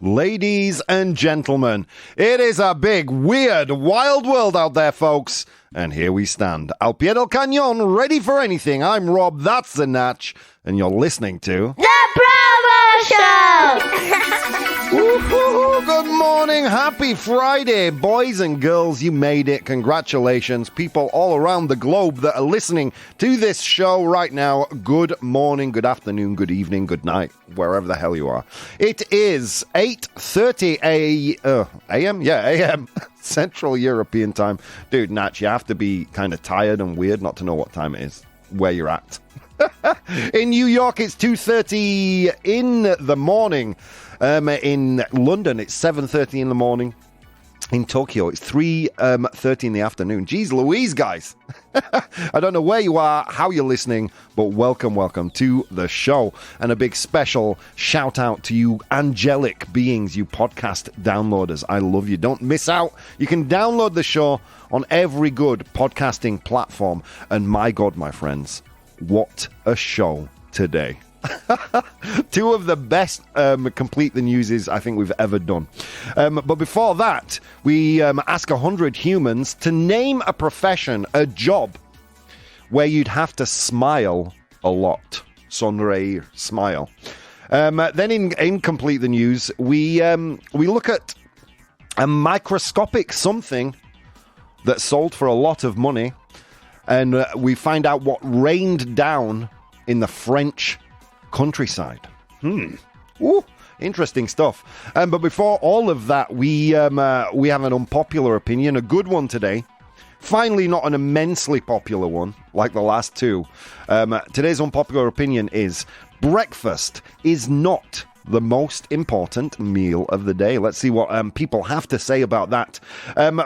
Ladies and gentlemen, it is a big, weird, wild world out there, folks. And here we stand, al pie del cañón, ready for anything. I'm Rob, that's the Natch, and you're listening to... The ProBoh Show! Woo-hoo-hoo. Good morning, happy Friday, boys and girls, you made it. Congratulations, people all around the globe that are listening to this show right now. Good morning, good afternoon, good evening, good night, wherever the hell you are. It is 8:30 a.m. Yeah, a.m. Central European time. Dude, Natch, you have to be kind of tired and weird not to know what time it is, where you're at. In New York, it's 2:30 in the morning. In London, it's 7:30 in the morning. In Tokyo, it's 3:30 in the afternoon. Jeez Louise, guys. I don't know where you are, how you're listening, but welcome to the show. And a big special shout out to you angelic beings, you podcast downloaders. I love you. Don't miss out. You can download the show on every good podcasting platform. And my God, my friends, what a show today. Two of the best Complete the Newses I think we've ever done. But before that, we ask 100 humans to name a profession, a job, where you'd have to smile a lot. Sonreír, smile. Then in Complete the News, we look at a microscopic something that sold for a lot of money, and we find out what rained down in the French countryside. Ooh, interesting stuff. But before all of that, we have an unpopular opinion, a good one today. Finally, not an immensely popular one like the last two. Today's unpopular opinion is breakfast is not the most important meal of the day. Let's see what people have to say about that.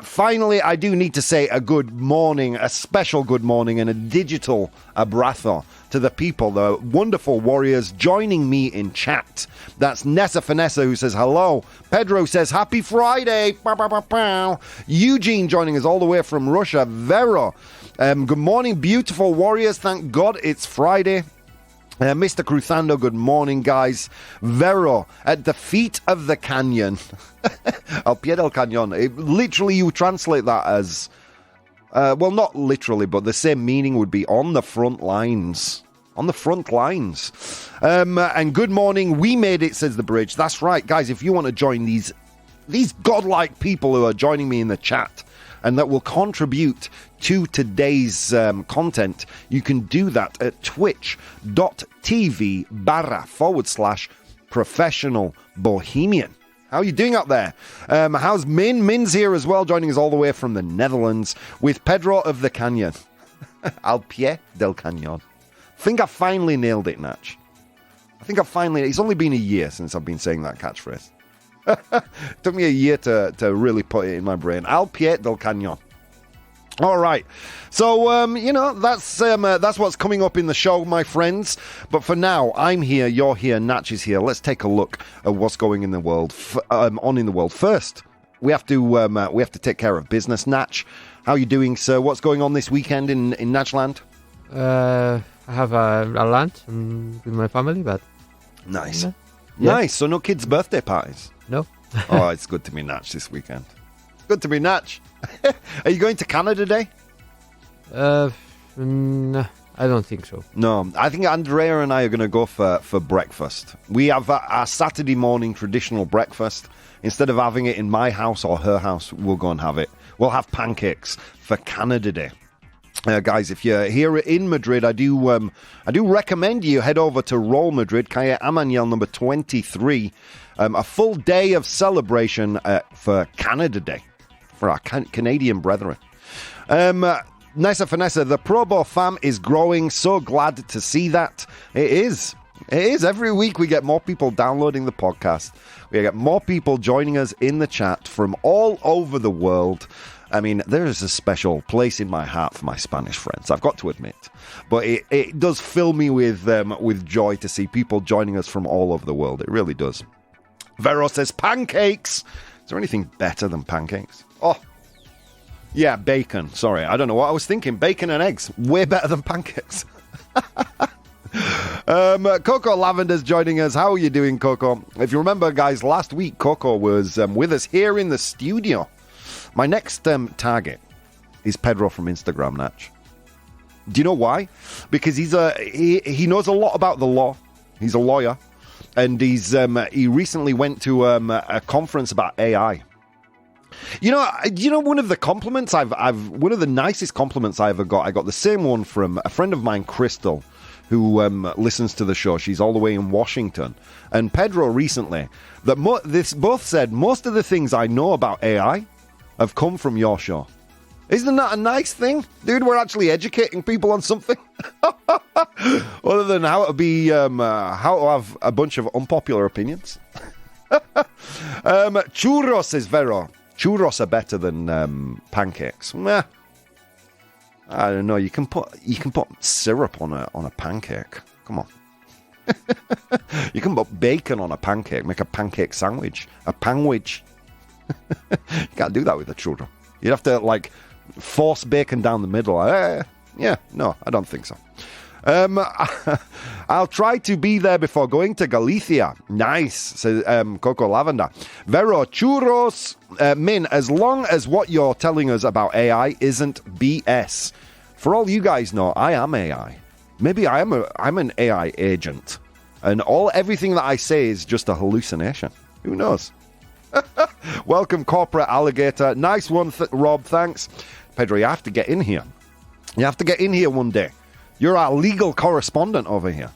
Finally, I do need to say a good morning, a special good morning, and a digital abrazo to the people, the wonderful warriors joining me in chat. That's Nessa Finessa who says hello. Pedro says happy Friday. Bow, bow, bow, bow. Eugene joining us all the way from Russia. Vero, good morning, beautiful warriors. Thank God it's Friday. Mr. Cruzando, good morning, guys. Vero, at the feet of the canyon. Al pie del cañón. Literally, you translate that as... well, not literally, but the same meaning would be on the front lines. On the front lines. And good morning, we made it, says the bridge. That's right, guys, if you want to join these godlike people who are joining me in the chat and that will contribute to today's content, you can do that at twitch.tv/professional bohemian. How are you doing out there? How's Min? Min's here as well, joining us all the way from the Netherlands with Pedro of the Canyon. Al pie del cañón. I think I finally nailed it, Natch. It's only been a year since I've been saying that catchphrase. Took me a year to really put it in my brain. Al pie del cañón. All right, so, that's what's coming up in the show, my friends. But for now, I'm here, you're here, Natch is here. Let's take a look at what's going in the world, on in the world. First, we have to take care of business. Natch, how are you doing, sir? What's going on this weekend in Natchland? I have a lunch with my family, but... Nice. Yeah. Nice, so no kids' birthday parties? No. Oh, it's good to be Natch this weekend. Good to be Natch. Are you going to Canada Day? No, I don't think so. No, I think Andrea and I are going to go for breakfast. We have our Saturday morning traditional breakfast. Instead of having it in my house or her house, we'll go and have it. We'll have pancakes for Canada Day. Guys, if you're here in Madrid, I do recommend you head over to Roll Madrid, Calle Amanyel number 23. A full day of celebration for Canada Day, for our Canadian brethren. Nessa Finessa, the ProBoh fam is growing. So glad to see that. It is. Every week we get more people downloading the podcast. We get more people joining us in the chat from all over the world. I mean, there is a special place in my heart for my Spanish friends, I've got to admit. But it does fill me with joy to see people joining us from all over the world. It really does. Vero says pancakes. Is there anything better than pancakes? Oh, yeah, bacon. Sorry, I don't know what I was thinking. Bacon and eggs. Way better than pancakes. Coco Lavender's joining us. How are you doing, Coco? If you remember, guys, last week Coco was with us here in the studio. My next target is Pedro from Instagram, Natch. Do you know why? Because he knows a lot about the law. He's a lawyer, and he recently went to a conference about AI. You know, one of the compliments one of the nicest compliments I ever got. I got the same one from a friend of mine, Crystal, who listens to the show. She's all the way in Washington. And Pedro recently, this both said, most of the things I know about AI have come from your show. Isn't that a nice thing? Dude, we're actually educating people on something. Other than how to have a bunch of unpopular opinions. Churros, says Vero. Churros are better than pancakes. Meh. I don't know. You can put syrup on a pancake. Come on. You can put bacon on a pancake. Make a pancake sandwich. A panwich. You can't do that with a churro. You'd have to force bacon down the middle. Yeah, no, I don't think so. I'll try to be there before going to Galicia. Nice, says Coco Lavender. Vero, churros, Min, as long as what you're telling us about AI isn't BS. For all you guys know, I am AI. Maybe I'm an AI agent. And everything that I say is just a hallucination. Who knows? Welcome, Corporate Alligator. Nice one, Rob, thanks. Pedro, you have to get in here. You have to get in here one day. You're our legal correspondent over here.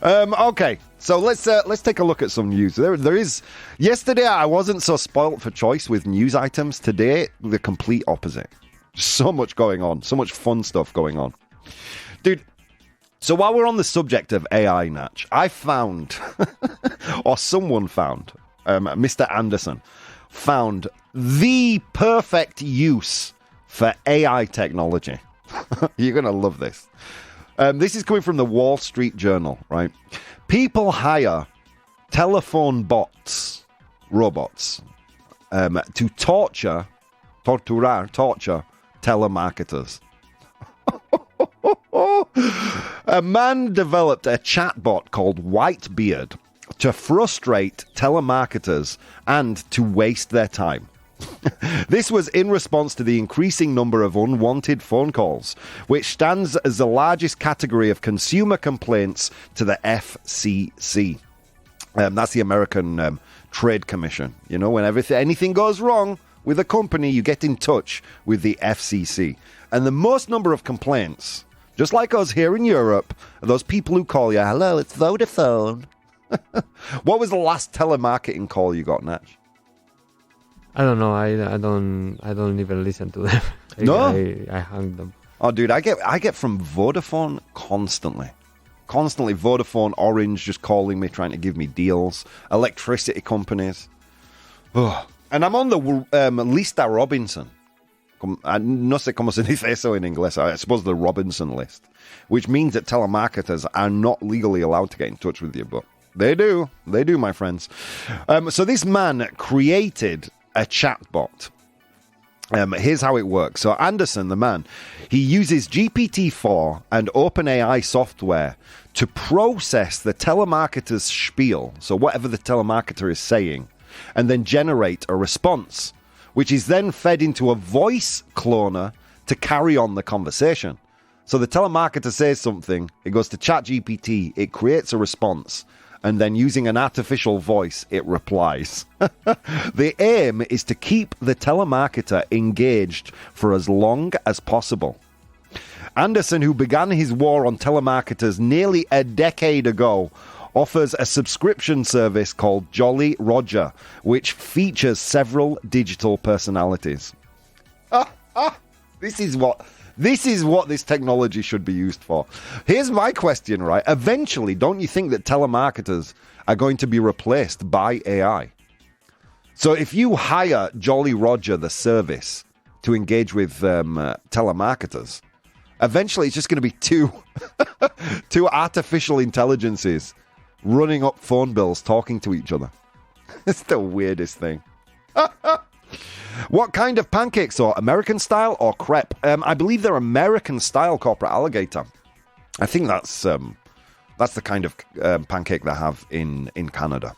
Okay, so let's take a look at some news. There is. Yesterday, I wasn't so spoilt for choice with news items. Today, the complete opposite. So much going on. So much fun stuff going on. Dude, so while we're on the subject of AI, Natch, I found, or someone found, Mr. Anderson, found the perfect use for AI technology. You're going to love this. This is coming from the Wall Street Journal, right? People hire telephone bots, robots, to torture telemarketers. A man developed a chatbot called Whitebeard to frustrate telemarketers and to waste their time. This was in response to the increasing number of unwanted phone calls, which stands as the largest category of consumer complaints to the FCC. That's the American Trade Commission. You know, when anything goes wrong with a company, you get in touch with the FCC. And the most number of complaints, just like us here in Europe, are those people who call you, hello, it's Vodafone. What was the last telemarketing call you got, Natch? I don't know. I don't even listen to them. No? I hang them. Oh, dude, I get from Vodafone constantly. Constantly Vodafone, Orange just calling me, trying to give me deals. Electricity companies. Oh. And I'm on the Lista Robinson. No sé cómo se dice eso en inglés. I suppose the Robinson list. Which means that telemarketers are not legally allowed to get in touch with you, but they do. They do, my friends. So this man created a chatbot. Here's how it works. So Anderson, the man, he uses GPT-4 and OpenAI software to process the telemarketer's spiel, so whatever the telemarketer is saying, and then generate a response, which is then fed into a voice cloner to carry on the conversation. So the telemarketer says something, it goes to ChatGPT, it creates a response, and then using an artificial voice, it replies. The aim is to keep the telemarketer engaged for as long as possible. Anderson, who began his war on telemarketers nearly a decade ago, offers a subscription service called Jolly Roger, which features several digital personalities. This is what this technology should be used for. Here's my question, right? Eventually, don't you think that telemarketers are going to be replaced by AI? So if you hire Jolly Roger, the service, to engage with telemarketers, eventually it's just going to be two artificial intelligences running up phone bills, talking to each other. It's the weirdest thing. What kind of pancakes, or American style or crepe? I believe they're American style, Corporate Alligator. I think that's the kind of pancake they have in Canada.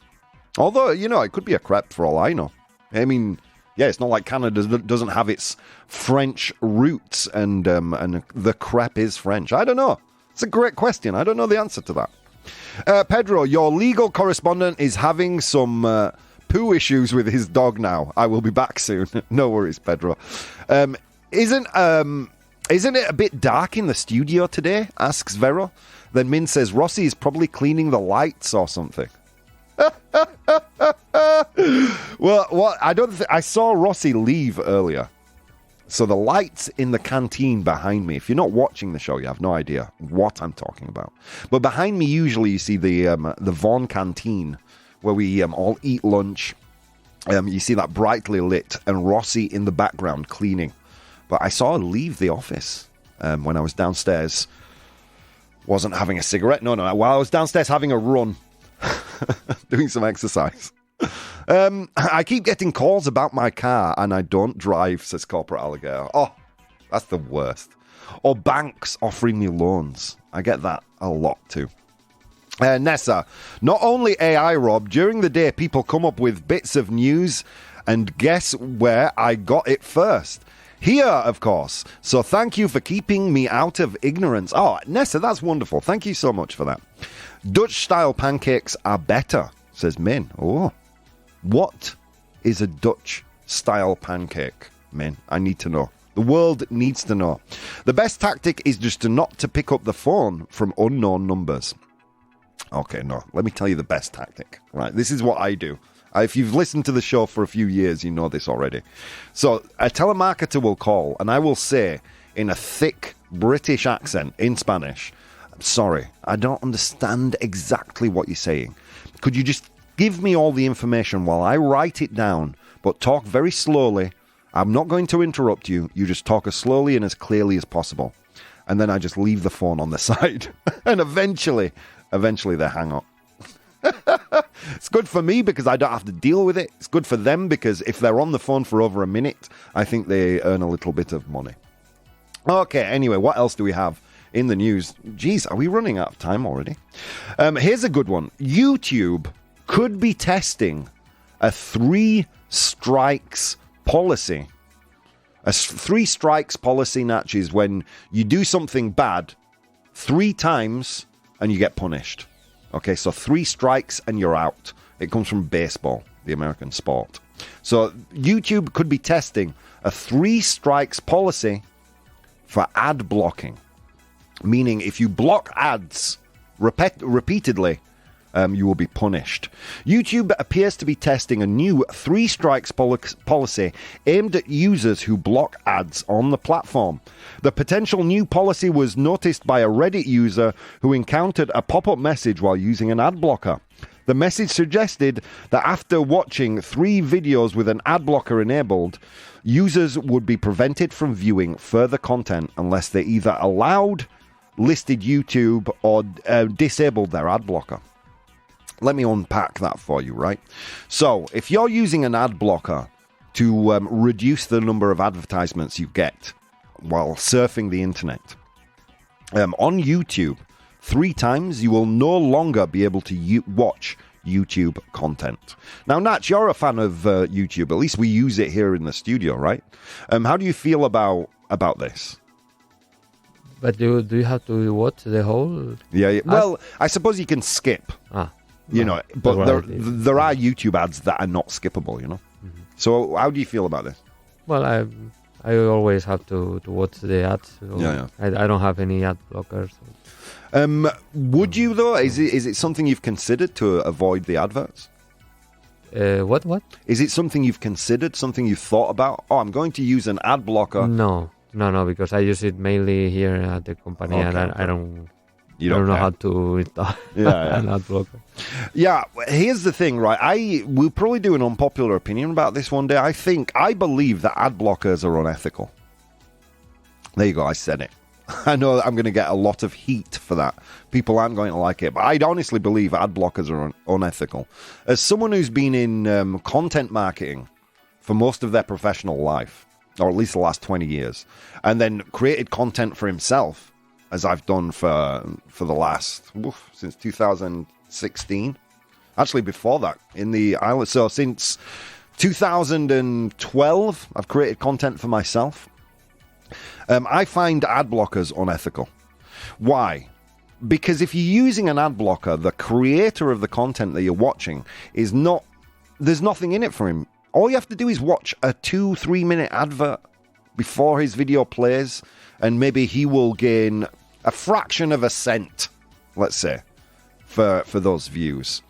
Although, it could be a crepe for all I know. I mean, yeah, it's not like Canada doesn't have its French roots and the crepe is French. I don't know. It's a great question. I don't know the answer to that. Pedro, your legal correspondent is having some poo issues with his dog now. I will be back soon. No worries, Pedro. Isn't it a bit dark in the studio today? Asks Vero. Then Min says Rossi is probably cleaning the lights or something. Well, what I saw Rossi leave earlier. So the lights in the canteen behind me, if you're not watching the show, you have no idea what I'm talking about. But behind me, usually you see the Vaughan canteen where we all eat lunch. You see that brightly lit and Rossi in the background cleaning. But I saw her leave the office when I was downstairs. Wasn't having a cigarette. No. While I was downstairs having a run, doing some exercise. I keep getting calls about my car and I don't drive, says Corporate Alligator. Oh, that's the worst. Or banks offering me loans. I get that a lot too. Nessa, not only AI, Rob, during the day people come up with bits of news and guess where I got it first. Here, of course. So thank you for keeping me out of ignorance. Oh, Nessa, that's wonderful. Thank you so much for that. Dutch-style pancakes are better, says Min. Oh. What is a Dutch-style pancake, Min? I need to know. The world needs to know. The best tactic is just to pick up the phone from unknown numbers. Okay, no. Let me tell you the best tactic. Right, this is what I do. If you've listened to the show for a few years, you know this already. So a telemarketer will call, and I will say in a thick British accent in Spanish, I'm sorry, I don't understand exactly what you're saying. Could you just give me all the information while I write it down, but talk very slowly? I'm not going to interrupt you. You just talk as slowly and as clearly as possible. And then I just leave the phone on the side. And eventually they hang up. It's good for me because I don't have to deal with it. It's good for them because if they're on the phone for over a minute, I think they earn a little bit of money. Okay, anyway, what else do we have in the news? Geez, are we running out of time already? Here's a good one. YouTube could be testing a 3 strikes policy. A 3 strikes policy, Natch, is when you do something bad 3 times and you get punished. Okay, so 3 strikes and you're out. It comes from baseball, the American sport. So YouTube could be testing a 3 strikes policy for ad blocking. Meaning if you block ads repeatedly, you will be punished. YouTube appears to be testing a new 3 strikes policy aimed at users who block ads on the platform. The potential new policy was noticed by a Reddit user who encountered a pop-up message while using an ad blocker. The message suggested that after watching 3 videos with an ad blocker enabled, users would be prevented from viewing further content unless they either listed YouTube or disabled their ad blocker. Let me unpack that for you, right? So, if you're using an ad blocker to reduce the number of advertisements you get while surfing the internet, on YouTube, 3 times you will no longer be able to watch YouTube content. Now, Natch, you're a fan of YouTube. At least we use it here in the studio, right? How do you feel about this? But do you have to watch the whole? Yeah. Well, I suppose you can skip. But there are YouTube ads that are not skippable, Mm-hmm. So how do you feel about this? Well, I always have to watch the ads. So yeah. I don't have any ad blockers. Would you, though? Is it something you've considered to avoid the adverts? What? Is it something you've considered, something you've thought about? Oh, I'm going to use an ad blocker. No, because I use it mainly here at the company, and I don't... You don't know how to install an ad blocker. Yeah, here's the thing, right? We'll probably do an unpopular opinion about this one day. I believe that ad blockers are unethical. There you go, I said it. I know that I'm going to get a lot of heat for that. People aren't going to like it, but I honestly believe ad blockers are unethical. As someone who's been in content marketing for most of their professional life, or at least the last 20 years, and then created content for himself, as I've done for the last, since 2016. Actually, before that, in the island. So since 2012, I've created content for myself. I find ad blockers unethical. Why? Because if you're using an ad blocker, the creator of the content that you're watching there's nothing in it for him. All you have to do is watch a 2-3 minute advert before his video plays, and maybe he will gain a fraction of a cent, let's say, for those views.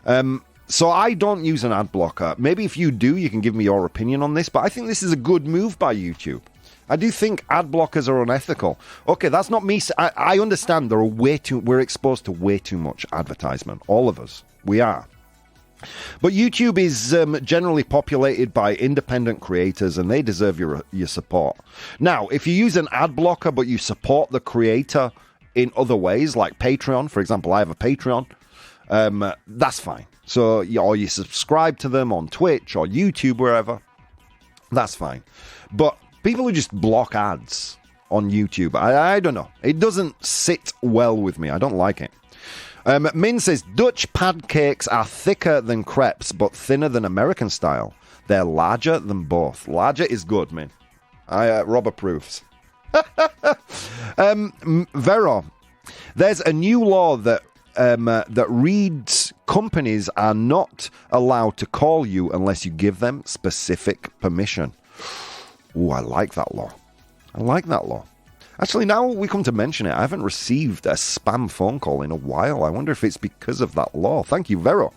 So I don't use an ad blocker. Maybe if you do, you can give me your opinion on this, but I think this is a good move by YouTube. I do think ad blockers are unethical. Okay, that's not me. I understand we're exposed to way too much advertisement. All of us. We are. But YouTube is generally populated by independent creators, and they deserve your support. Now, if you use an ad blocker, but you support the creator in other ways, like Patreon, for example, I have a Patreon, that's fine. So, or you subscribe to them on Twitch or YouTube, wherever, that's fine. But people who just block ads on YouTube, I don't know. It doesn't sit well with me. I don't like it. Min says, Dutch pancakes are thicker than crepes, but thinner than American style. They're larger than both. Larger is good, Min. Rob approves. Vero, there's a new law that reads companies are not allowed to call you unless you give them specific permission. Ooh, I like that law. Actually, now we come to mention it, I haven't received a spam phone call in a while. I wonder if it's because of that law. Thank you, Vero.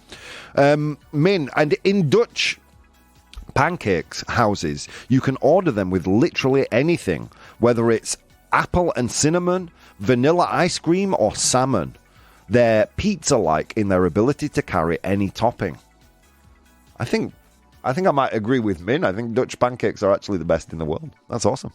Min, and in Dutch pancakes houses, you can order them with literally anything, whether it's apple and cinnamon, vanilla ice cream, or salmon. They're pizza-like in their ability to carry any topping. I think I might agree with Min. I think Dutch pancakes are actually the best in the world. That's awesome.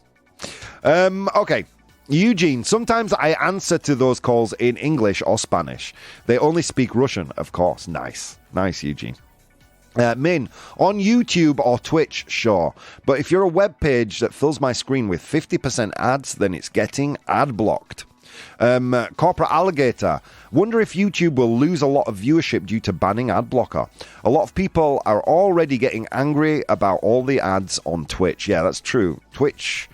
Okay. Eugene, sometimes I answer to those calls in English or Spanish. They only speak Russian, of course. Nice, Eugene. Min, on YouTube or Twitch, sure. But if you're a web page that fills my screen with 50% ads, then it's getting ad blocked. Corporate Alligator, wonder if YouTube will lose a lot of viewership due to banning ad blocker. A lot of people are already getting angry about all the ads on Twitch. Yeah, that's true. Twitch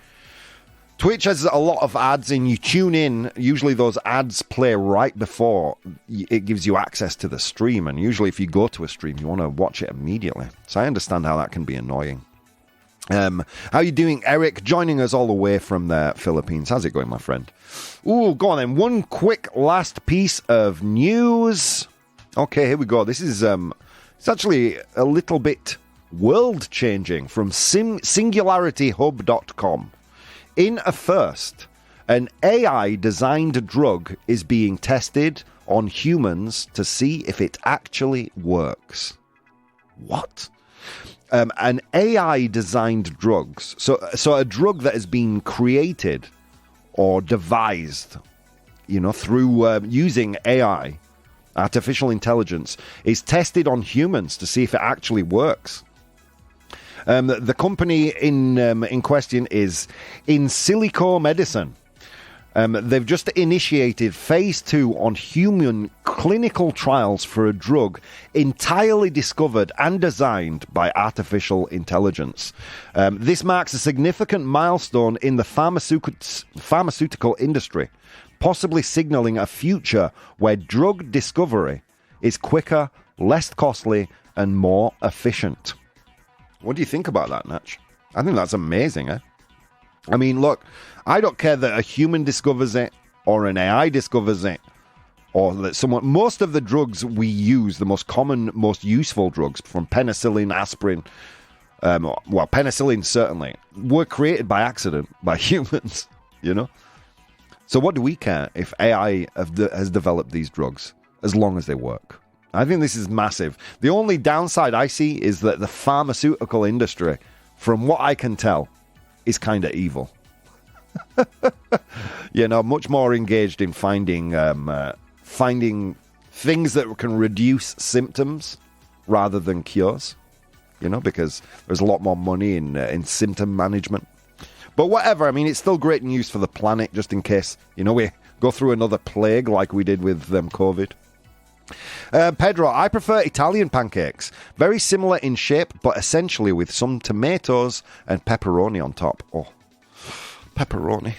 has a lot of ads, and you tune in. Usually those ads play right before it gives you access to the stream. And usually if you go to a stream, you want to watch it immediately. So I understand how that can be annoying. How you doing, Eric? Joining us all the way from the Philippines. How's it going, my friend? Ooh, go on then. One quick last piece of news. Okay, here we go. This is it's actually a little bit world-changing from SingularityHub.com. In a first, an AI-designed drug is being tested on humans to see if it actually works. What? An AI-designed drugs, so a drug that has been created or devised, through using AI, artificial intelligence, is tested on humans to see if it actually works. The company in question is In Silico Medicine. They've just initiated phase 2 on human clinical trials for a drug entirely discovered and designed by artificial intelligence. This marks a significant milestone in the pharmaceutical industry, possibly signaling a future where drug discovery is quicker, less costly, and more efficient. What do you think about that, Natch? I think that's amazing, eh? I mean, look, I don't care that a human discovers it or an AI discovers it or that most of the drugs we use, the most common, most useful drugs from penicillin, aspirin, penicillin certainly, were created by accident by humans, So what do we care if AI has developed these drugs as long as they work? I think this is massive. The only downside I see is that the pharmaceutical industry, from what I can tell, is kind of evil. Much more engaged in finding things that can reduce symptoms rather than cures. Because there's a lot more money in symptom management. But whatever, I mean, it's still great news for the planet, just in case, go through another plague like we did with COVID. Pedro, I prefer Italian pancakes. Very similar in shape, but essentially with some tomatoes and pepperoni on top. Oh, pepperoni.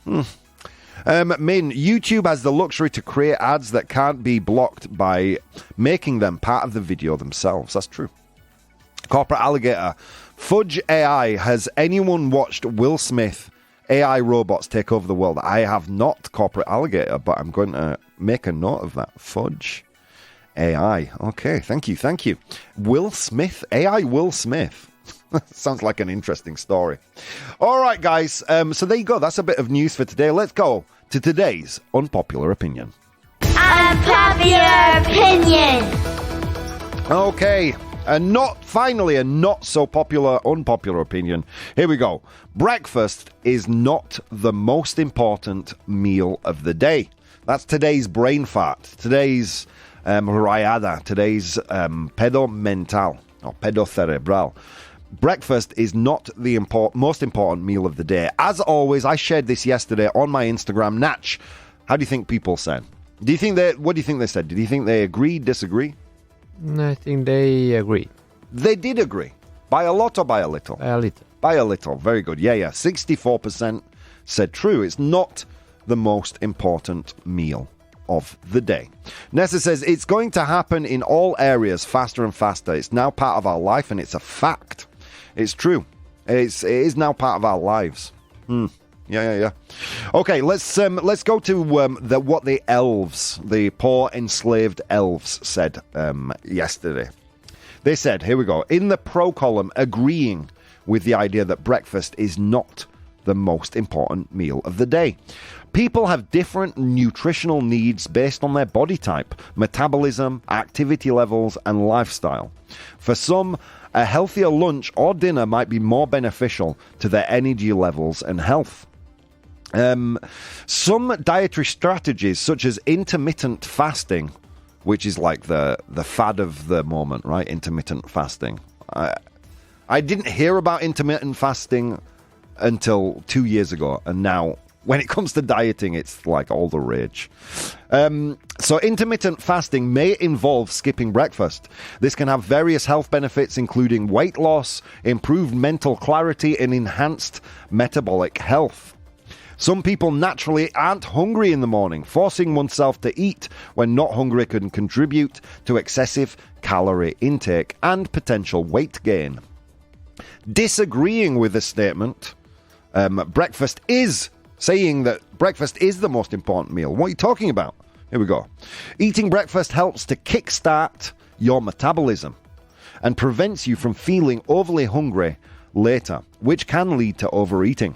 Min, YouTube has the luxury to create ads that can't be blocked by making them part of the video themselves. That's true. Corporate Alligator, Fudge AI. Has anyone watched Will Smith AI robots take over the world? I have not, Corporate Alligator, but I'm going to make a note of that. Fudge AI. Okay, thank you. Will Smith, AI Will Smith. Sounds like an interesting story. All right, guys. So there you go. That's a bit of news for today. Let's go to today's unpopular opinion. Unpopular opinion. Okay. Finally, a not so popular, unpopular opinion. Here we go. Breakfast is not the most important meal of the day. That's today's brain fart. Today's rayada. Today's pedo mental or pedo cerebral. Breakfast is not the most important meal of the day. As always, I shared this yesterday on my Instagram. Natch, how do you think people said? What do you think they said? Did you think they agree, disagree? I think they agree. They did agree. By a lot or by a little? A little. By a little. Very good. Yeah. 64% said true. It's not the most important meal of the day. Nessa says, it's going to happen in all areas faster and faster. It's now part of our life and it's a fact. It's true. It is now part of our lives. Yeah. Okay, let's go to what the elves, the poor enslaved elves, said yesterday. They said, here we go, in the pro column, agreeing with the idea that breakfast is not the most important meal of the day. People have different nutritional needs based on their body type, metabolism, activity levels, and lifestyle. For some, a healthier lunch or dinner might be more beneficial to their energy levels and health. Some dietary strategies, such as intermittent fasting, which is like the fad of the moment, right? Intermittent fasting. I didn't hear about intermittent fasting until 2 years ago, and now when it comes to dieting, it's like all the rage. So intermittent fasting may involve skipping breakfast. This can have various health benefits, including weight loss, improved mental clarity, and enhanced metabolic health. Some people naturally aren't hungry in the morning. Forcing oneself to eat when not hungry can contribute to excessive calorie intake and potential weight gain. Disagreeing with this statement, saying that breakfast is the most important meal. What are you talking about? Here we go. Eating breakfast helps to kickstart your metabolism and prevents you from feeling overly hungry later, which can lead to overeating.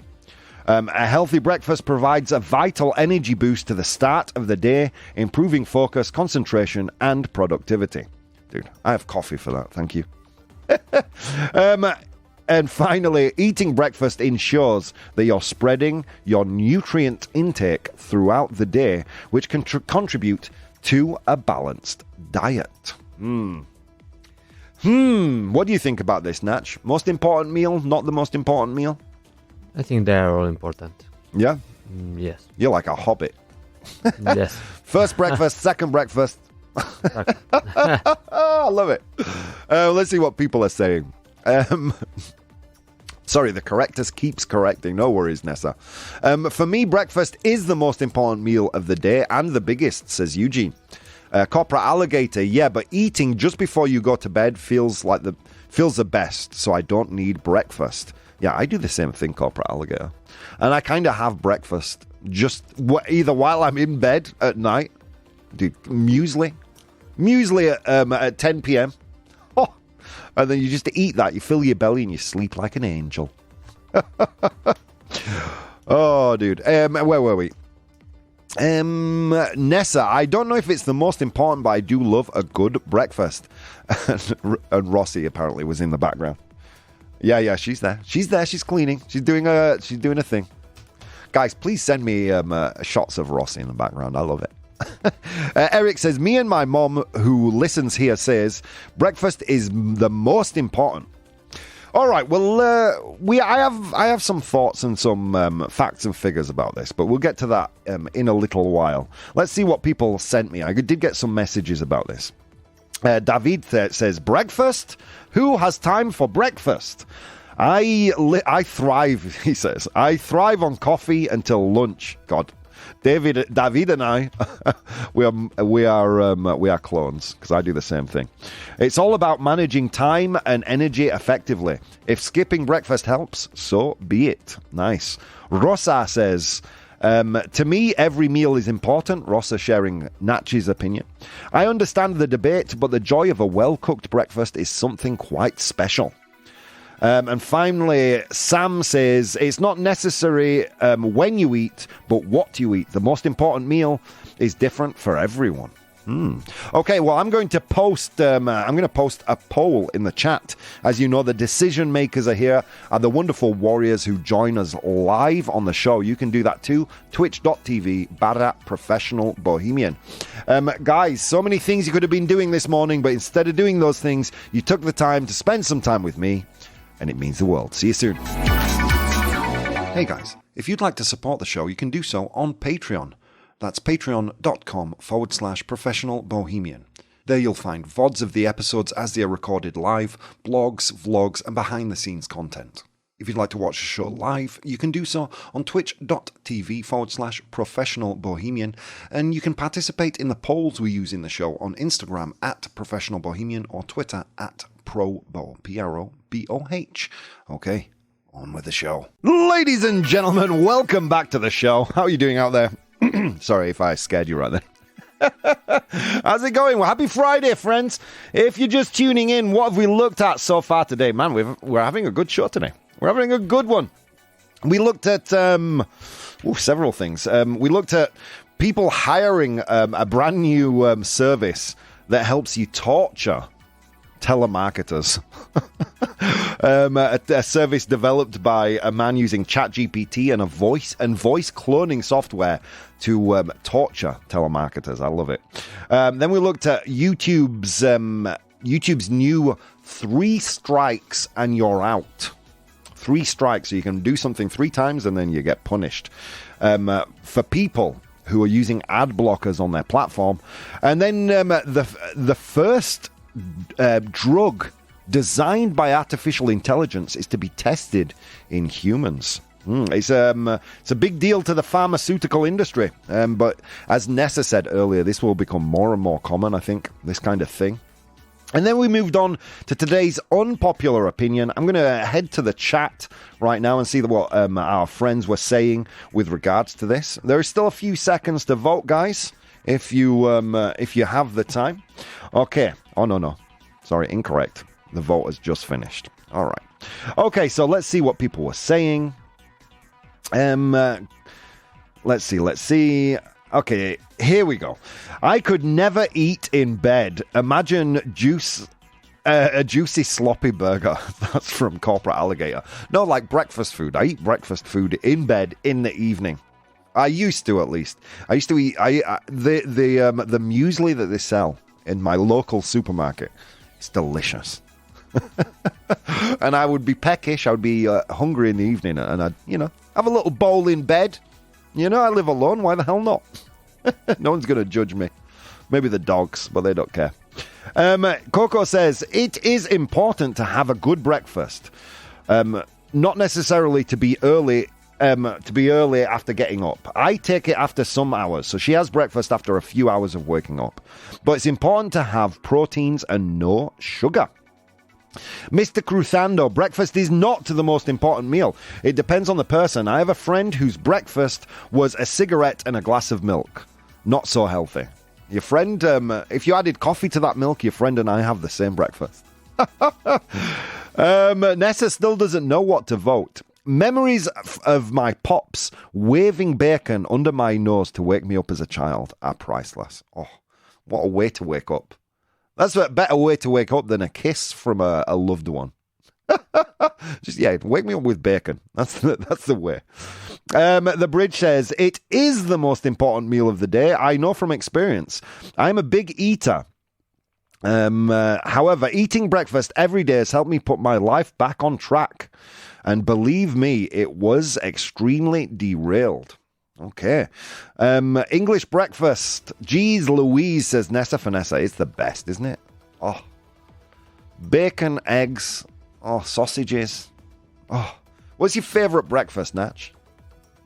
A healthy breakfast provides a vital energy boost to the start of the day, improving focus, concentration, and productivity. Dude, I have coffee for that. Thank you. And finally, eating breakfast ensures that you're spreading your nutrient intake throughout the day, which can contribute to a balanced diet. What do you think about this, Natch? Most important meal, not the most important meal? I think they are all important. Yeah? Yes. You're like a hobbit. Yes. First breakfast, second breakfast. I love it. Let's see what people are saying. Sorry, the correctus keeps correcting. No worries, Nessa. For me, breakfast is the most important meal of the day and the biggest, says Eugene. Corporate Alligator, yeah, but eating just before you go to bed feels the best, so I don't need breakfast. Yeah, I do the same thing, Corporate Alligator. And I kind of have breakfast just either while I'm in bed at night, dude, muesli at 10 p.m. Oh, and then you just eat that, you fill your belly and you sleep like an angel. Oh, dude. Where were we? Nessa, I don't know if it's the most important, but I do love a good breakfast. And Rossi apparently was in the background. Yeah, she's there. She's cleaning. She's doing a thing. Guys, please send me shots of Rossi in the background. I love it. Eric says, me and my mom, who listens here, says breakfast is the most important. All right, well, I have some thoughts and some facts and figures about this, but we'll get to that in a little while. Let's see what people sent me. I did get some messages about this. David says, breakfast? Who has time for breakfast? I thrive, he says. I thrive on coffee until lunch. God. David and I, we are clones because I do the same thing. It's all about managing time and energy effectively. If skipping breakfast helps, so be it. Nice. Rosa says, to me, every meal is important. Rosa sharing Natchi's opinion. I understand the debate, but the joy of a well-cooked breakfast is something quite special. And finally, Sam says, it's not necessary when you eat, but what you eat. The most important meal is different for everyone. Okay, well, I'm going to post a poll in the chat. As you know, the decision makers are here, are the wonderful warriors who join us live on the show. You can do that too. Twitch.tv/professionalbohemian. Guys, so many things you could have been doing this morning, but instead of doing those things, you took the time to spend some time with me. And it means the world. See you soon. Hey guys, if you'd like to support the show, you can do so on Patreon. That's patreon.com/professionalbohemian. There you'll find VODs of the episodes as they are recorded live, blogs, vlogs, and behind-the-scenes content. If you'd like to watch the show live, you can do so on twitch.tv/professionalbohemian, and you can participate in the polls we use in the show on Instagram @professionalbohemian or Twitter @ProBoh, ProBoh. Okay, on with the show. Ladies and gentlemen, welcome back to the show. How are you doing out there? Sorry if I scared you right there. How's it going? Well, happy Friday, friends. If you're just tuning in, what have we looked at so far today? Man, we're having a good show today. We're having a good one. We looked at several things. We looked at people hiring a brand new service that helps you torture telemarketers. A service developed by a man using ChatGPT and voice cloning software to torture telemarketers. I love it. Then we looked at YouTube's new 3 strikes and you're out. 3 strikes, so you can do something 3 times and then you get punished. For people who are using ad blockers on their platform. And then the first drug designed by artificial intelligence is to be tested in humans. It's a big deal to the pharmaceutical industry, but as Nessa said earlier, this will become more and more common, I think, this kind of thing. And then we moved on to today's unpopular opinion. I'm going to head to the chat right now and see what our friends were saying with regards to this. There is still a few seconds to vote, guys, if you have the time. Okay. Oh, no. Sorry, incorrect. The vote has just finished. All right. Okay, so let's see what people were saying. Let's see. Okay, here we go. I could never eat in bed. Imagine a juicy sloppy burger. That's from Corporate Alligator. No, like breakfast food. I eat breakfast food in bed in the evening. I used to, at least. I used to eat the muesli that they sell in my local supermarket. It's delicious. And I would be peckish. I would be hungry in the evening, and I'd, have a little bowl in bed. I live alone. Why the hell not? No one's going to judge me. Maybe the dogs, but they don't care. Coco says, it is important to have a good breakfast. Not necessarily to be early after getting up. I take it after some hours, so she has breakfast after a few hours of waking up. But it's important to have proteins and no sugar. Mr. Cruzando, breakfast is not the most important meal. It depends on the person. I have a friend whose breakfast was a cigarette and a glass of milk. Not so healthy. Your friend, if you added coffee to that milk, your friend and I have the same breakfast. Nessa still doesn't know what to vote. Memories of my pops waving bacon under my nose to wake me up as a child are priceless. Oh, what a way to wake up. That's a better way to wake up than a kiss from a loved one. Wake me up with bacon. That's the way. The bridge says, it is the most important meal of the day. I know from experience. I'm a big eater. However, eating breakfast every day has helped me put my life back on track. And believe me, it was extremely derailed. Okay. English breakfast. Geez Louise, says Nessa Vanessa. It's the best, isn't it? Oh. Bacon, eggs. Oh, sausages. Oh. What's your favourite breakfast, Natch?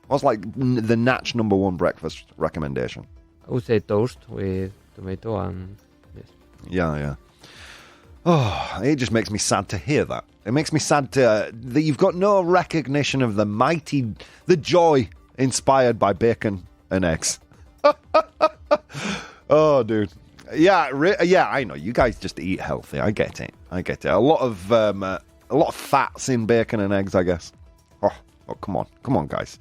What's like the Natch number one breakfast recommendation? I would say toast with tomato and yes. Yeah. Oh, it just makes me sad to hear that. It makes me sad that you've got no recognition of the joy inspired by bacon and eggs. Oh, dude. Yeah, I know. You guys just eat healthy. I get it. A lot of fats in bacon and eggs, I guess. Oh, come on, guys.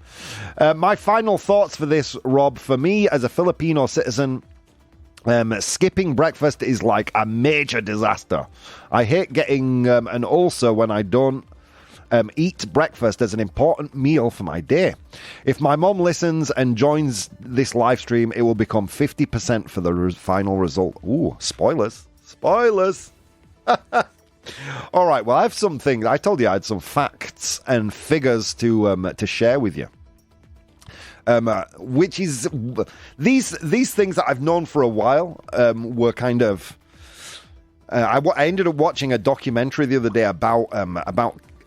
My final thoughts for this, Rob. For me, as a Filipino citizen, skipping breakfast is like a major disaster. I hate getting an ulcer when I don't eat breakfast as an important meal for my day. If my mom listens and joins this live stream, it will become 50% for the final result. Ooh, spoilers. All right, well, I have some things. I told you I had some facts and figures to share with you. Which is these things that I've known for a while were kind of. I ended up watching a documentary the other day about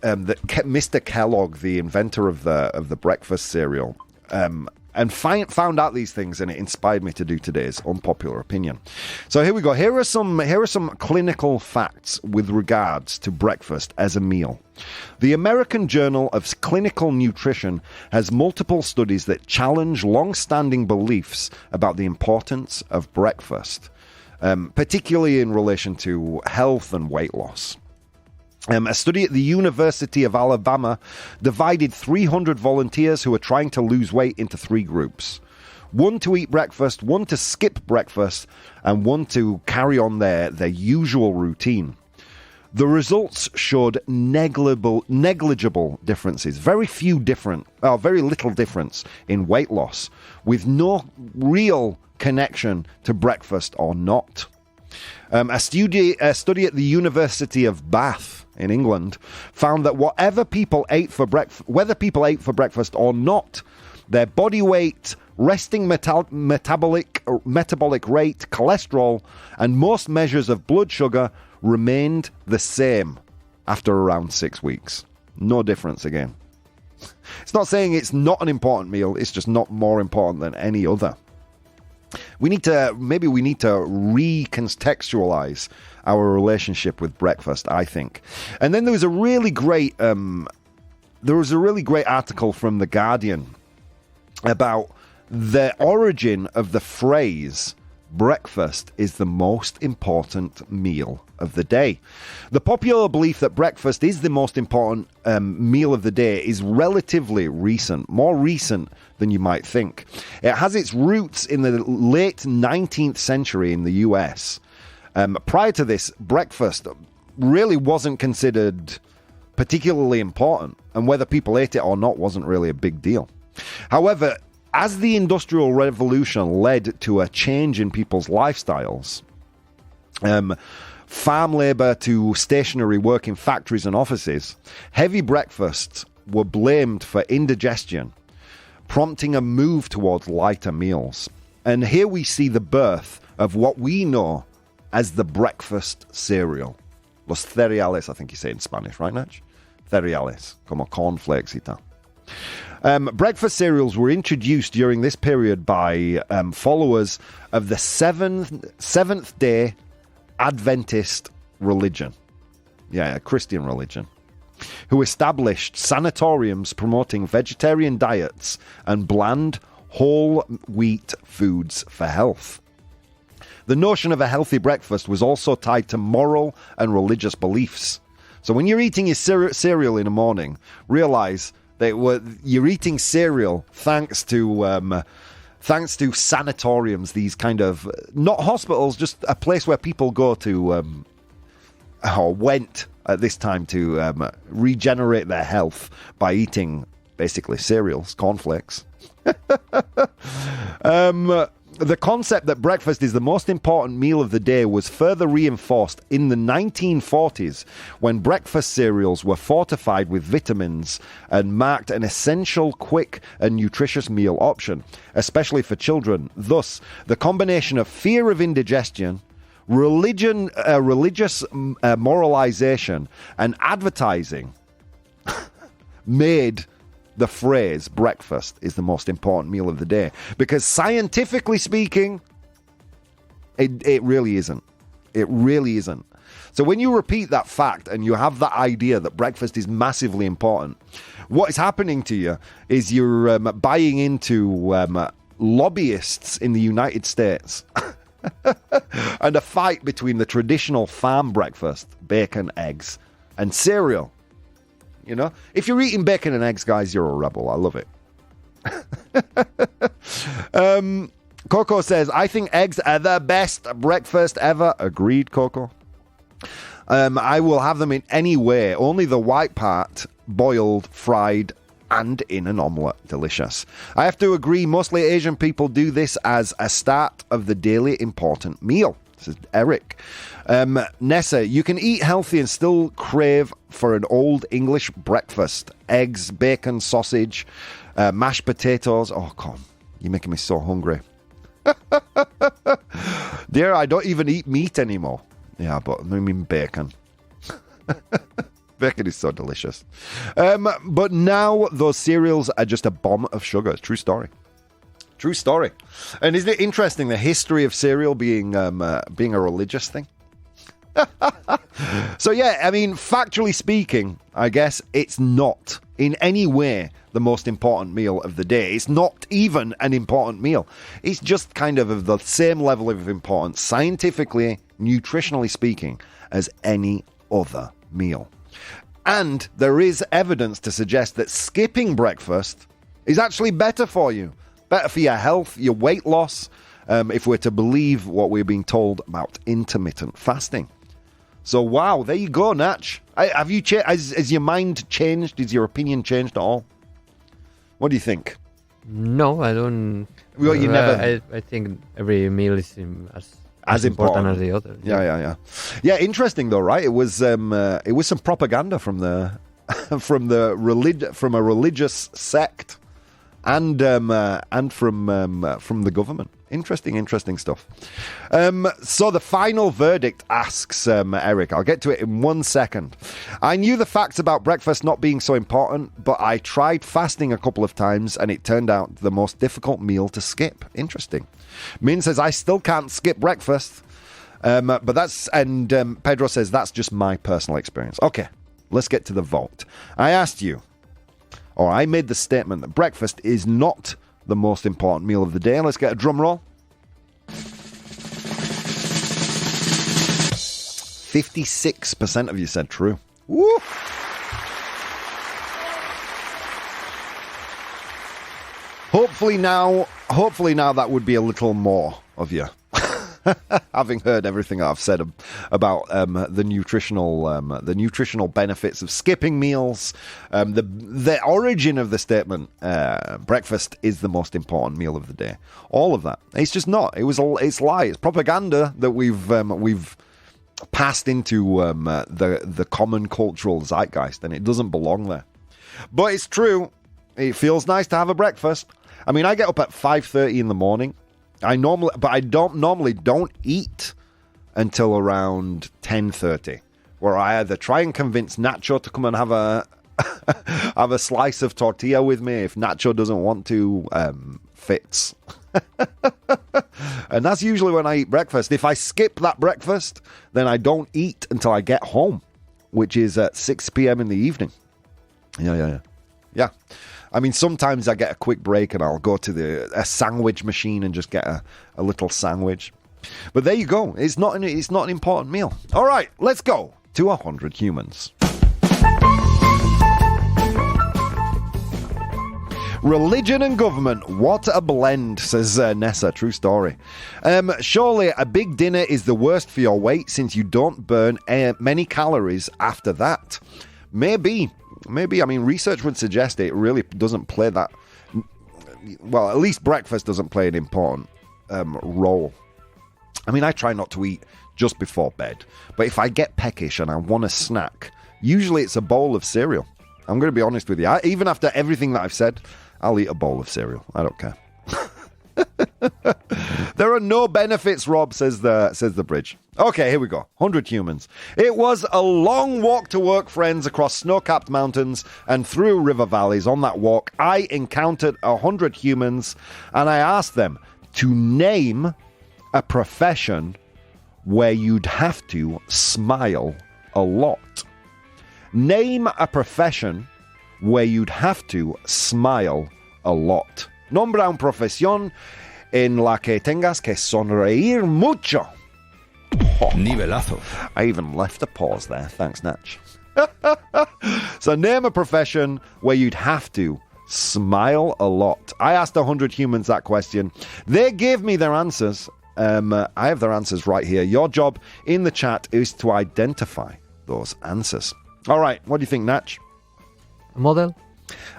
Mr. Kellogg, the inventor of the breakfast cereal, and found out these things, and it inspired me to do today's unpopular opinion. So here we go. Here are some clinical facts with regards to breakfast as a meal. The American Journal of Clinical Nutrition has multiple studies that challenge long-standing beliefs about the importance of breakfast, particularly in relation to health and weight loss. A study at the University of Alabama divided 300 volunteers who were trying to lose weight into three groups. One to eat breakfast, one to skip breakfast, and one to carry on their usual routine. The results showed negligible differences, very little difference in weight loss, with no real connection to breakfast or not. A study at the University of Bath in England found that whether people ate for breakfast or not, their body weight, resting metabolic rate, cholesterol, and most measures of blood sugar remained the same after around 6 weeks. No difference again. It's not saying it's not an important meal, it's just not more important than any other. We need to recontextualize our relationship with breakfast, I think. And then there was a really great article from The Guardian about the origin of the phrase breakfast is the most important meal of the day. The popular belief that breakfast is the most important meal of the day is relatively recent, more recent than you might think. It has its roots in the late 19th century in the US. Prior to this, breakfast really wasn't considered particularly important, and whether people ate it or not wasn't really a big deal. However, as the Industrial Revolution led to a change in people's lifestyles, farm labor to stationary work in factories and offices, heavy breakfasts were blamed for indigestion, prompting a move towards lighter meals. And here we see the birth of what we know as the breakfast cereal. Los cereales, I think you say in Spanish, right, Natch? Cereales, como cornflakes y tal. Breakfast cereals were introduced during this period by followers of the Seventh-day Adventist religion. Yeah, a Christian religion. Who established sanatoriums promoting vegetarian diets and bland, whole wheat foods for health. The notion of a healthy breakfast was also tied to moral and religious beliefs. So when you're eating your cereal in the morning, realize that you're eating cereal thanks to sanatoriums, these kind of, not hospitals, just a place where people go to, or went at this time to regenerate their health by eating basically cereals, cornflakes. The concept that breakfast is the most important meal of the day was further reinforced in the 1940s when breakfast cereals were fortified with vitamins and marked an essential, quick and nutritious meal option, especially for children. Thus, the combination of fear of indigestion, religious moralization and advertising made the phrase breakfast is the most important meal of the day, because scientifically speaking, it really isn't. It really isn't. So when you repeat that fact and you have that idea that breakfast is massively important, what is happening to you is you're buying into lobbyists in the United States and a fight between the traditional farm breakfast, bacon, eggs, and cereal. You know, if you're eating bacon and eggs, guys, you're a rebel. I love it. Coco says, I think eggs are the best breakfast ever. Agreed, Coco. I will have them in any way. Only the white part, boiled, fried, and in an omelette. Delicious. I have to agree, mostly Asian people do this as a start of the daily important meal. This is Eric. Nessa, you can eat healthy and still crave for an old English breakfast. Eggs, bacon, sausage, mashed potatoes. Oh, come. You're making me so hungry. Dear, I don't even eat meat anymore. Yeah, but I mean bacon. Bacon is so delicious. But now those cereals are just a bomb of sugar. True story. True story. And isn't it interesting, the history of cereal being a religious thing? So yeah, I mean, factually speaking, I guess it's not in any way the most important meal of the day. It's not even an important meal. It's just kind of the same level of importance, scientifically, nutritionally speaking, as any other meal. And there is evidence to suggest that skipping breakfast is actually better for you. Better for your health, your weight loss, if we're to believe what we're being told about intermittent fasting. So, wow, there you go, Natch. Have you has your mind changed? Has your opinion changed at all? What do you think? No, I don't. Well, you never. I think every meal is as important as the other. Yeah, interesting though, right? It was some propaganda from a religious sect. And from the government. Interesting stuff. So the final verdict asks Eric, I'll get to it in 1 second. I knew the facts about breakfast not being so important, but I tried fasting a couple of times and it turned out the most difficult meal to skip. Interesting. Min says, I still can't skip breakfast. Pedro says, that's just my personal experience. Okay, let's get to the vote. I asked you, or I made the statement that breakfast is not the most important meal of the day. Let's get a drum roll. 56% of you said true. Woo! Hopefully now that would be a little more of you. Having heard everything I've said about the nutritional benefits of skipping meals, the origin of the statement, breakfast is the most important meal of the day. All of that, it's just not. It's lie. It's propaganda that we've passed into the common cultural zeitgeist, and it doesn't belong there. But it's true. It feels nice to have a breakfast. I mean, I get up at 5:30 in the morning. I don't normally eat until around 10:30, where I either try and convince Nacho to come and have a slice of tortilla with me. If Nacho doesn't want to, Fitz. And that's usually when I eat breakfast. If I skip that breakfast, then I don't eat until I get home, which is at 6 p.m. in the evening. Yeah. I mean, sometimes I get a quick break and I'll go to a sandwich machine and just get a little sandwich. But there you go. It's not an important meal. All right, let's go to 100 humans. Religion and government, what a blend, says Nessa. True story. Surely a big dinner is the worst for your weight since you don't burn many calories after that. Maybe. I mean, research would suggest it really doesn't play that... Well, at least breakfast doesn't play an important roll. I mean, I try not to eat just before bed, but if I get peckish and I want a snack, usually it's a bowl of cereal. I'm going to be honest with you. Even after everything that I've said, I'll eat a bowl of cereal. I don't care. There are no benefits, Rob, says the bridge. Okay, here we go. 100 humans. It was a long walk to work, friends, across snow-capped mountains and through river valleys. On that walk, I encountered 100 humans, and I asked them to name a profession where you'd have to smile a lot. Name a profession where you'd have to smile a lot. Nombra una profesión en la que tengas que sonreír mucho. Oh, Nivelazo. I even left a pause there. Thanks, Natch. So name a profession where you'd have to smile a lot. I asked 100 humans that question. They gave me their answers. I have their answers right here. Your job in the chat is to identify those answers. All right, what do you think, Natch? A model?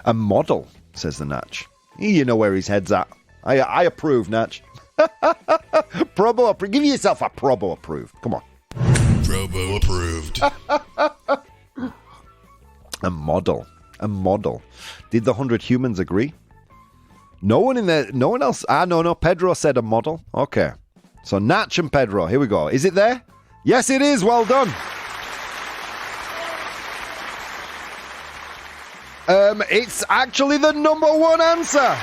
A model, says the Natch. You know where his head's at. I approve, Natch. ProBoh approved. Give yourself a ProBoh approved. Come on. ProBoh approved. A model. A model. Did the 100 humans agree? No one in there. No one else. No. Pedro said a model. Okay. So Natch and Pedro. Here we go. Is it there? Yes, it is. Well done. It's actually the number one answer.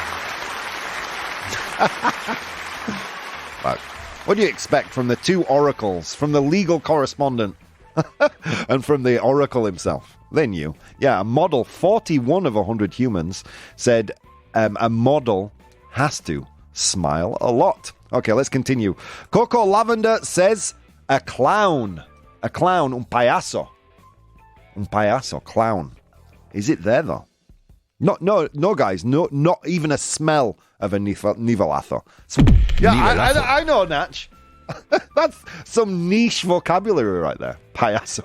Right. What do you expect from the two oracles, from the legal correspondent and from the oracle himself? They knew. Yeah, a model, 41 of 100 humans said a model has to smile a lot. Okay, let's continue. Coco Lavender says a clown. A clown, un payaso. Un payaso, clown. Is it there, though? No, guys. No, not even a smell of a nivelazo. Yeah, I know, Natch. That's some niche vocabulary right there. Payaso.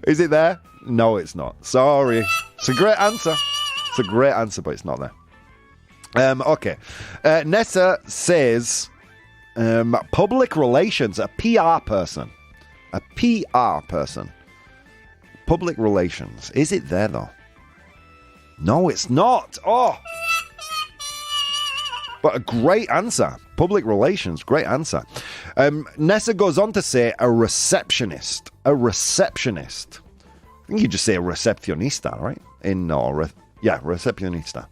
Is it there? No, it's not. Sorry. It's a great answer. It's a great answer, but it's not there. Okay. Nessa says public relations, a PR person. A PR person. Public relations. Is it there, though? No, it's not. Oh. But a great answer. Public relations, great answer. Nessa goes on to say a receptionist. A receptionist. I think you just say a recepcionista, right? Recepcionista.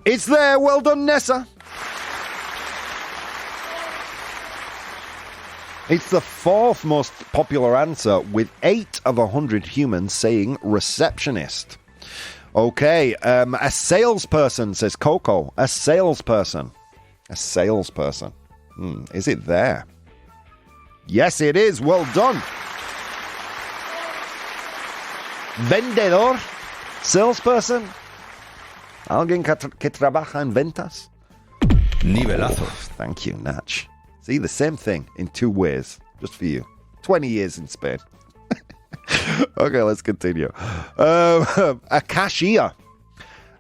It's there. Well done, Nessa. It's the fourth most popular answer, with 8 of 100 humans saying receptionist. Okay, a salesperson, says Coco. A salesperson. A salesperson. Is it there? Yes, it is. Well done. Vendedor. Salesperson. Alguien que trabaja en ventas. Nivelazo. Thank you, Natch. See, the same thing in 2 ways, just for you. 20 years in Spain. Okay, let's continue. A cashier.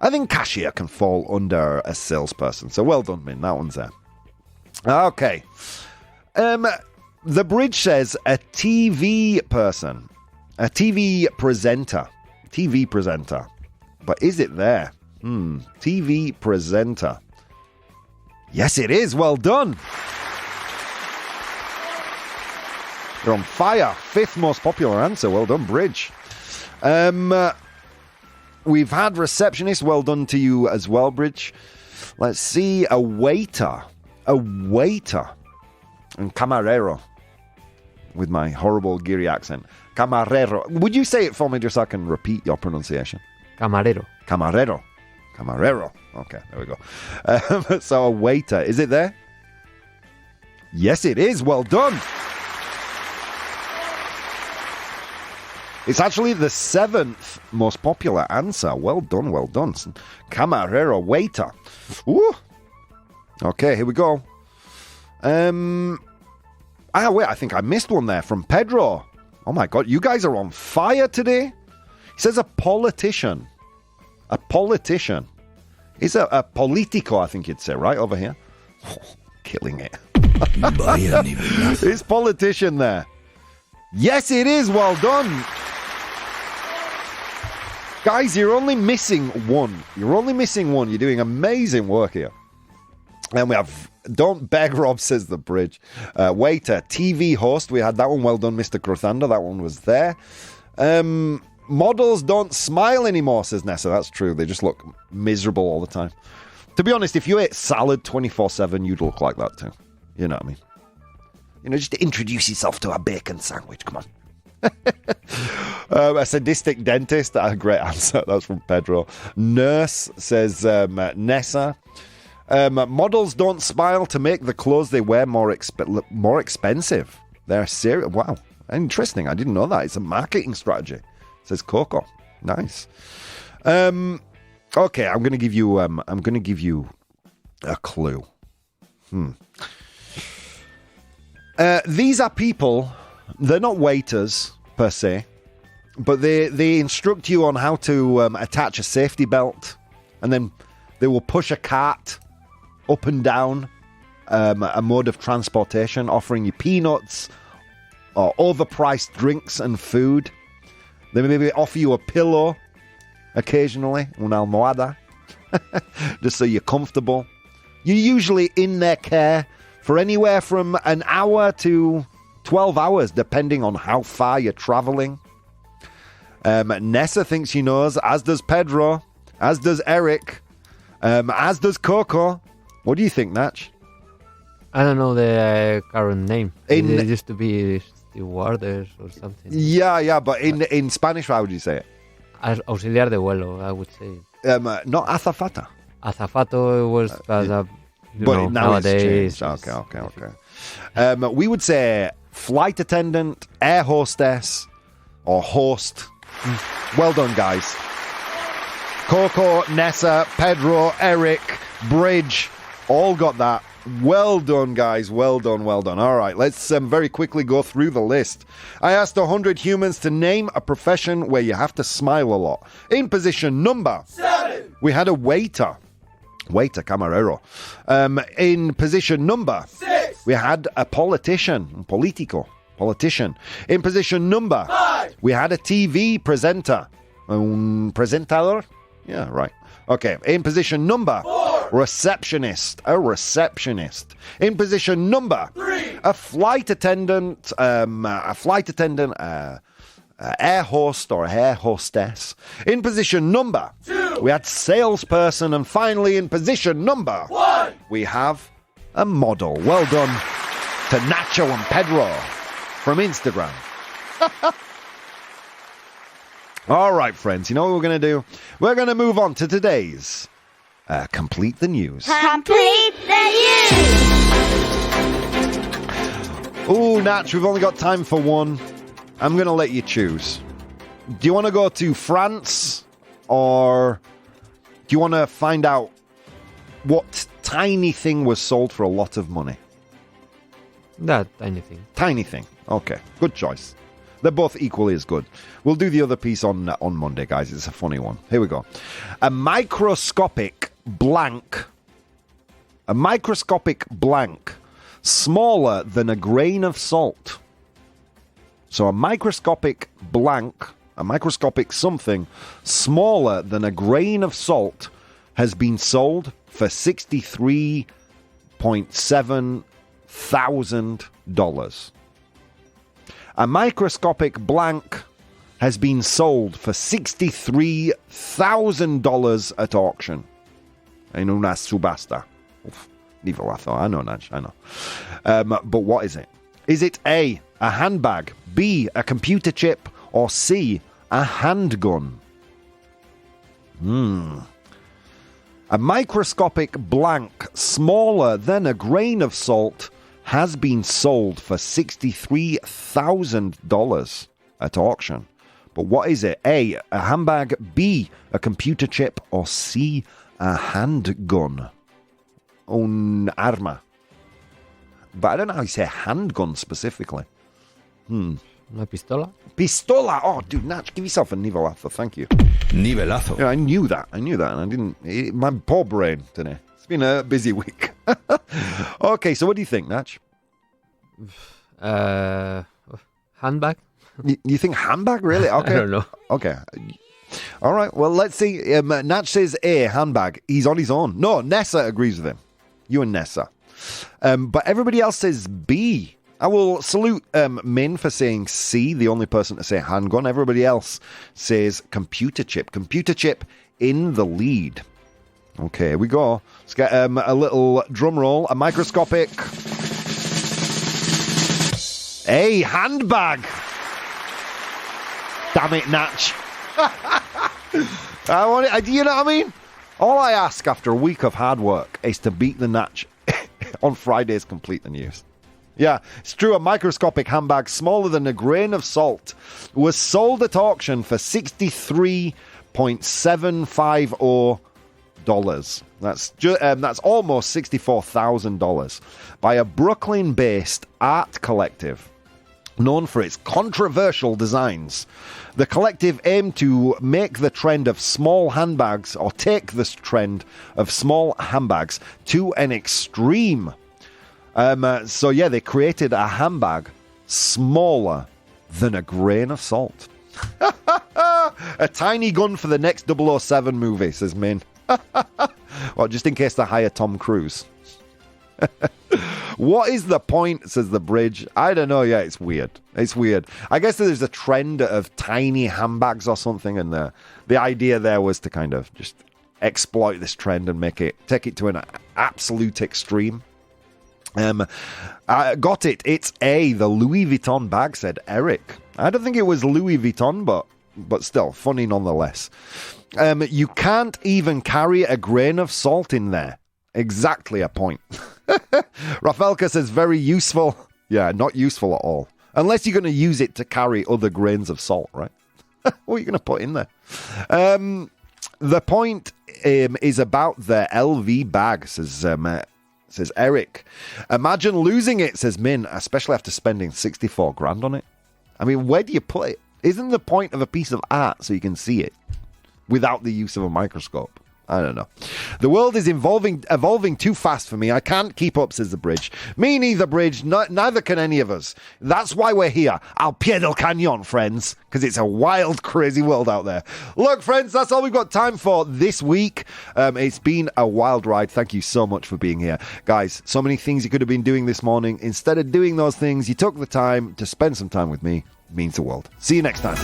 I think cashier can fall under a salesperson. So well done, Min. That one's there. Okay. The bridge says a TV person. A TV presenter. TV presenter. But is it there? TV presenter. Yes, it is. Well done. They're on fire. 5th most popular answer. Well done, Bridge. We've had receptionist. Well done to you as well, Bridge. Let's see. A waiter. A waiter. And camarero. With my horrible Geary accent. Camarero. Would you say it for me just so I can repeat your pronunciation? Camarero. Camarero. Camarero. Okay, there we go. So a waiter. Is it there? Yes, it is. Well done. It's actually the 7th most popular answer. Well done, well done. Camarero, waiter. Ooh. Okay, here we go. Wait, I think I missed one there from Pedro. Oh my God, you guys are on fire today. He says a politician. A politician. It's a politico, I think you'd say, right over here. Oh, killing it. Vaya nivelazo. It's politician there. Yes, it is. Well done. Guys, you're only missing one. You're doing amazing work here. And we have Don't Beg Rob, says the bridge. Waiter, TV host. We had that one. Well done, Mr. Cruzando. That one was there. Models don't smile anymore, says Nessa. That's true. They just look miserable all the time. To be honest, if you ate salad 24/7, you'd look like that too. You know what I mean? You know, just introduce yourself to a bacon sandwich. Come on. A sadistic dentist. A great answer. That's from Pedro. Nurse, says Nessa. Models don't smile to make the clothes they wear more expensive. They're serious. Wow, interesting. I didn't know that. It's a marketing strategy. Says Coco. Nice. Okay, I'm gonna give you a clue. These are people. They're not waiters per se, but they instruct you on how to attach a safety belt, and then they will push a cart up and down a mode of transportation, offering you peanuts or overpriced drinks and food. They maybe offer you a pillow occasionally, una almohada, just so you're comfortable. You're usually in their care for anywhere from an hour to 12 hours, depending on how far you're traveling. Nessa thinks she knows, as does Pedro, as does Eric, as does Coco. What do you think, Natch? I don't know the current name. It used to be stewardess or something. Yeah, but in Spanish, how would you say it? Auxiliar de vuelo, I would say. Not azafata. Azafato was, but now nowadays. It's changed. Okay. We would say flight attendant, air hostess, or host. Well done, guys. Coco, Nessa, Pedro, Eric, Bridge, all got that. Well done, guys. Well done. All right, let's very quickly go through the list. I asked 100 humans to name a profession where you have to smile a lot. In position number 7, we had a waiter, camarero. In position number 6, we had a politician. In position number 5, we had a TV presenter. Presentador? Yeah, right. Okay, in position number 4, receptionist. A receptionist. In position number 3, a flight attendant. Air host or air hostess. In position number 2, we had salesperson. And finally, in position number 1, we have a model. Well done to Nacho and Pedro from Instagram. All right, friends, you know what we're going to do? We're going to move on to today's Complete the News. Complete the news! Ooh, Natch, we've only got time for one. I'm going to let you choose. Do you want to go to France, or do you want to find out what tiny thing was sold for a lot of money? That tiny thing. Tiny thing. Okay, good choice. They're both equally as good. We'll do the other piece on Monday, guys. It's a funny one. Here we go. A microscopic blank, smaller than a grain of salt. So a microscopic blank, a microscopic something smaller than a grain of salt has been sold for $63.7 thousand. A microscopic blank has been sold for $63,000 at auction. En una subasta. Nivelazo. I know, Naj. I know. But what is it? Is it A, a handbag, B, a computer chip, or C, a handgun? A microscopic blank smaller than a grain of salt has been sold for $63,000 at auction. But what is it? A, a handbag, B, a computer chip, or C, a handgun? Un arma. But I don't know how you say handgun specifically. Una pistola? Pistola! Oh, dude, Natch, give yourself a nivelazo, thank you. Nivelazo. Yeah, I knew that, and I didn't. My poor brain today. It's been a busy week. Okay, so what do you think, Natch? Handbag? You think handbag, really? Okay. I don't know. Okay. All right, well, let's see. Natch says A, handbag. He's on his own. No, Nessa agrees with him. You and Nessa. But everybody else says B. I will salute Min for saying C, the only person to say handgun. Everybody else says computer chip. Computer chip in the lead. Okay, here we go. Let's get a little drum roll. A microscopic. A, handbag. Damn it, Natch. I want it. You know what I mean? All I ask after a week of hard work is to beat the Natch on Friday's Complete the News. Yeah, it's true. A microscopic handbag smaller than a grain of salt was sold at auction for $63.750. That's almost $64,000 by a Brooklyn-based art collective known for its controversial designs. The collective aimed to make the trend of small handbags, or take this trend of small handbags to an extreme. So yeah, they created a handbag smaller than a grain of salt. A tiny gun for the next 007 movie, says Min. Well, just in case they hire Tom Cruise. What is the point, says the bridge? I don't know. Yeah, it's weird. It's weird. I guess there's a trend of tiny handbags or something, and the idea there was to kind of just exploit this trend and take it to an absolute extreme. I got it. It's A, the Louis Vuitton bag, said Eric. I don't think it was Louis Vuitton, but still, funny nonetheless. You can't even carry a grain of salt in there. Exactly a point. Rafelka says very useful. Yeah, not useful at all. Unless you're going to use it to carry other grains of salt, right? What are you going to put in there? The point is about the LV bag, says Eric. Imagine losing it, says Min, especially after spending 64 grand on it. I mean, where do you put it? Isn't the point of a piece of art so you can see it without the use of a microscope? I don't know. The world is evolving too fast for me. I can't keep up, says the bridge. Me neither, bridge. Neither can any of us. That's why we're here. Al pie del cañón, friends. Because it's a wild, crazy world out there. Look, friends, that's all we've got time for this week. It's been a wild ride. Thank you so much for being here. Guys, so many things you could have been doing this morning. Instead of doing those things, you took the time to spend some time with me. It means the world. See you next time.